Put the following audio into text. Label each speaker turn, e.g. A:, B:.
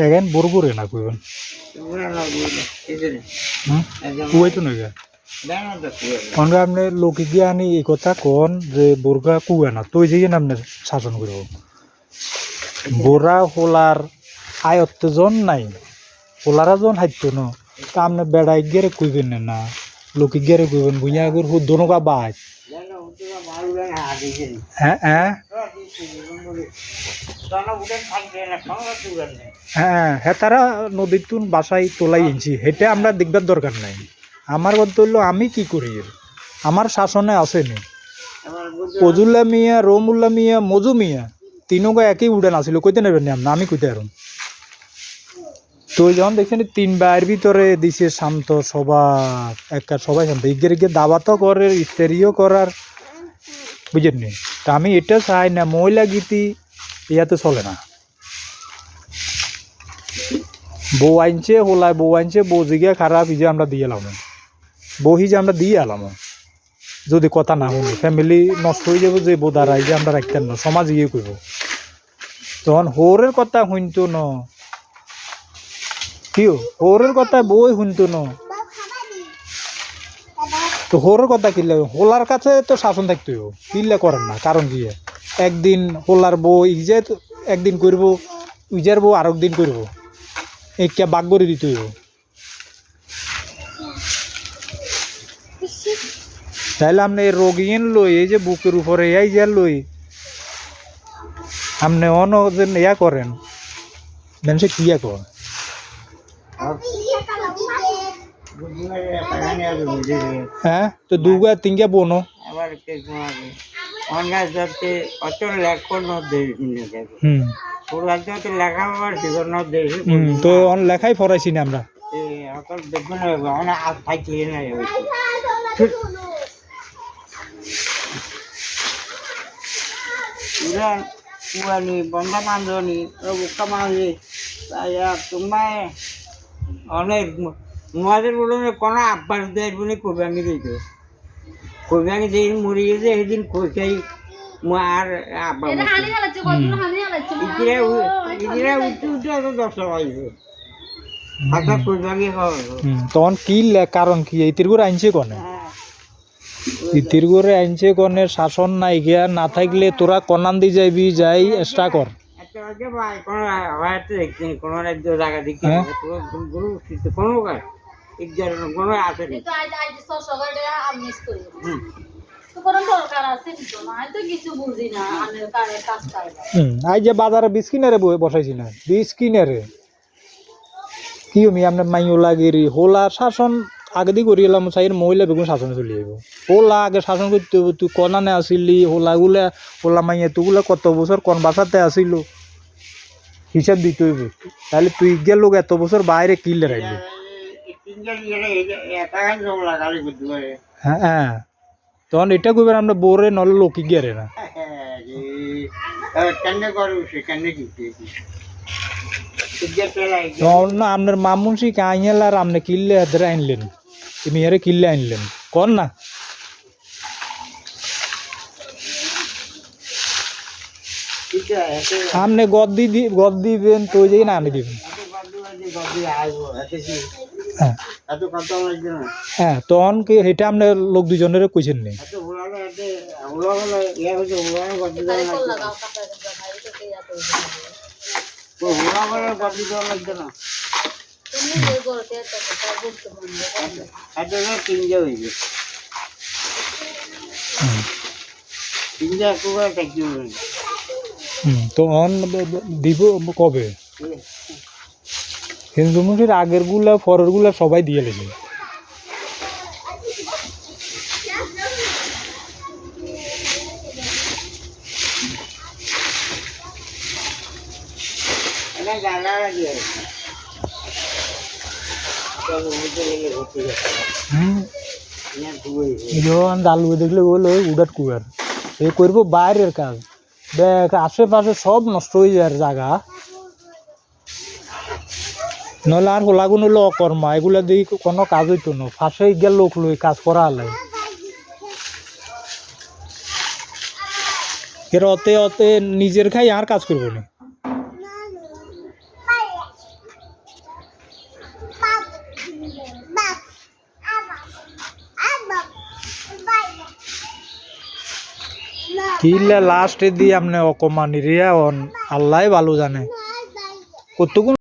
A: এখন বরবরে না কইবেন কুয়াই তো নয় আমরা আপনি লৌকিক জ্ঞানী এই কথা কন যে বোরগা কুয়া না তুই যে আপনি শাসন করব বোরা হোলার আয়ত্তজন নাই হোলারা জন হাইতো ন তা আপনি বেড়াই গেরে কইবেন না লৌকিক গেরে কইবেন বুঝা গর হু দনকা বাজ হ্যাঁ হ্যাঁ হ্যাঁ হ্যাঁ তারা নদীর তুন বাসায় তোলাই এনেছি সেটা আমরা দেখবার দরকার নাই আমার কথা হইলো আমি কি করি আমার শাসনে আসেনি ফজুল্লা মিয়া রহমুল্লা মিয়া মজু মিয়া তিনগা একই উড়ান আসিল কইতে নেবেন না আমি কইতে আরম তো যখন দেখছেন তিন বাইয়ের ভিতরে দিছে শান্ত সবার একটা সবাই শান্ত ইগের ইগে দাবাতও করে ইফতারিও করার বুঝেন নি তা আমি এটা চাই না মহিলা গীতি ইয়াতে চলে না বউ আনছে হোলায় বউ আনছে বউ জিগিয়া খারাপ ইজে আমরা দিয়ে এলাম বহি যে আমরা দিয়ে এলাম যদি কথা না শুনি ফ্যামিলি নষ্ট হয়ে যাবো যে বউ দাঁড়াই যে আমরা রাখতেন না সমাজ ইয়ে করব তখন হৌরের কথা শুনতো ন কি হৌরের কথা বই শুনতো ন তো হৌরের কথা কিনলে হোলার কাছে তো শাসন থাকতো কিনলে করেন না কারণ কি একদিন হোলার বউ ইজে একদিন করবো ইজার বউ আর একদিন করবো একটা বাগ করে দিতে হইব তাইলে আপনি রোগীন লই এই যে বুকের উপরে এই যে লই আপনি অন ইয়া করেন মানুষে কি ইয়া করেন হ্যাঁ তো দুগা তিনগা বোনো তো লেখাই পড়াইছি না আমরা
B: বন্ধা বান্ধবী মাঝে তোমায় অনেক মহাদের বলে কোনো আব্বাস দেয় বলে কবিয়াঙ্গি দিত কবিয়াঙ্গি যেদিন মরে গেছে সেদিন কোথায় আর আব্বা ইদিরা উঠতে উঠতে এত 10টা বাজবে হঠাৎ কবিয়াঙ্গি খাওয়া
A: তখন কি কারণ কি এই তিরগুড়ে আনছে কনে তিরগুড়ে আনছে কনে শাসন নাই গিয়া না থাকলে তোরা কনান দি যাইবি যাই চেষ্টা কর
B: কোনো রাজ্য জায়গা দেখি কোনো কোনো আছে
A: আই যে বাজারে বীজ কিনারে বসাইছি না বীজ কিনারে কি আমি আপনার মাইও লাগেরি হোলা শাসন আগে দিয়ে করি এলাম সাইয়ের মহিলা বেগুন শাসনে চলে যাবো হোলা আগে শাসন করতে হবে তুই কনানে আসিলি হোলাগুলা হোলা মাইয়া তুগুলা কত বছর কোন বাসাতে আসিল হিসাব দিতে হইব তাহলে তুই গেল লোক এত বছর বাইরে কিনলে রাখবি হ্যাঁ হ্যাঁ তখন এটা করবেন আমরা বোরে নলে লোকি গেরে না না আপনার মামুনসি কাইল আর আপনি কিনলে হাতে আনলেন তুমি এর কিনলে আনলেন কর না আপনি গদ দিবেন তো যাই না আনি দিবেন হ্যাঁ তখন কি এটা আপনার লোক দুজনের কইছেন নি তো অন দিব কবে হিন্দু মুসির আগের গুলা পরের গুলা সবাই দিয়ে লেগে জালু দেখলে বলো উড়াট কুয়ার এ করবো বাইরের কাজ দেখ আশেপাশে সব নষ্ট হয়ে যায় জায়গা, নইলে আর হোলাগুন হলো অকর্মা, এগুলা দিয়ে কোনো কাজ হইতো না, ফাঁসে গিয়ে লোক লই কাজ করা হলে এর অতে অতে নিজের খাই আর কাজ করবো না। কিলে লাস্টে দিয়ে আপনি অকমানি রিয়া আল্লাহ ভালো জানে কতগুণ